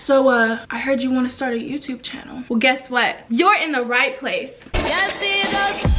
So I heard you want to start a YouTube channel. Well, guess what? You're in the right place. Yes, it does.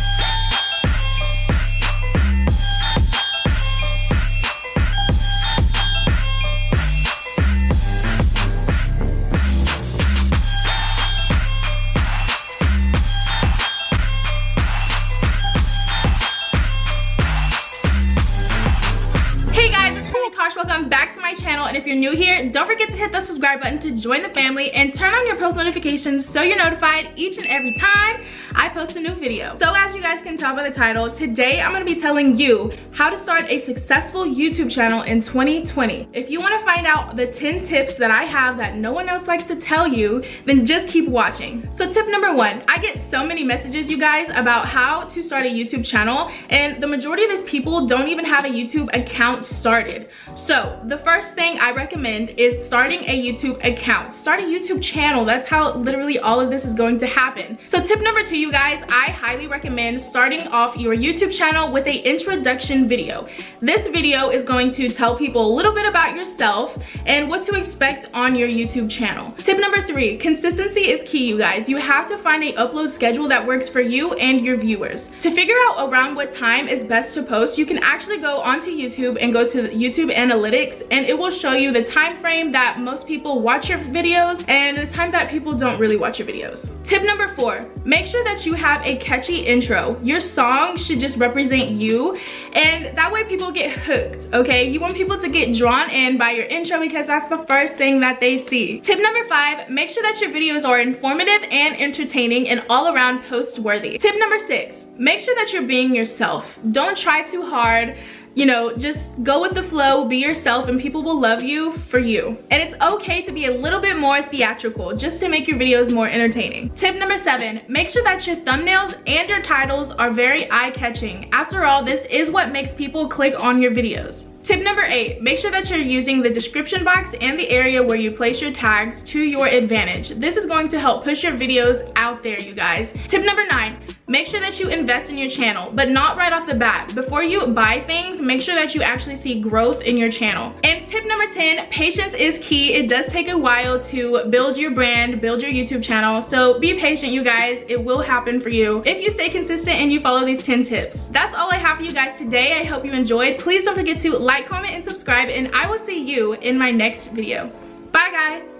Hey guys, it's Curlytashh. Welcome back to my channel, and if you're new here, don't forget to hit the subscribe button to join the family and turn on your post notifications so you're notified each and every time I post a new video. So as you guys can tell by the title, today I'm going to be telling you how to start a successful YouTube channel in 2020. If you want to find out the 10 tips that I have that no one else likes to tell you, then just keep watching. So tip number 1, I get so many messages, you guys, about how to start a YouTube channel, and the majority of these people don't even have a YouTube account started. So the first thing I recommend is starting a YouTube account. Start a YouTube channel. That's how literally all of this is going to happen. So tip number 2, you guys, I highly recommend starting off your YouTube channel with an introduction video. This video is going to tell people a little bit about yourself and what to expect on your YouTube channel. Tip number 3, consistency is key, you guys. You have to find an upload schedule that works for you and your viewers. To figure out around what time is best to post, you can actually go onto YouTube and go to YouTube Analytics, and it will show you the time frame that most people watch your videos and the time that people don't really watch your videos. Tip number 4, make sure that you have a catchy intro. Your song should just represent you, and that way people get hooked, okay? You want people to get drawn in by your intro because that's the first thing that they see. Tip number 5, make sure that your videos are informative and entertaining and all around post worthy. Tip number 6, make sure that you're being yourself. Don't try too hard. You know, just go with the flow, be yourself, and people will love you for you. And it's okay to be a little bit more theatrical just to make your videos more entertaining. Tip number 7, make sure that your thumbnails and your titles are very eye-catching. After all, this is what makes people click on your videos. Tip number 8, make sure that you're using the description box and the area where you place your tags to your advantage. This is going to help push your videos out there, you guys. Tip number 9, make sure that you invest in your channel, but not right off the bat. Before you buy things, make sure that you actually see growth in your channel. And tip number 10, patience is key. It does take a while to build your brand, build your YouTube channel. So be patient, you guys. It will happen for you if you stay consistent and you follow these 10 tips. That's all I have for you guys today. I hope you enjoyed. Please don't forget to like, comment, and subscribe, and I will see you in my next video. Bye, guys.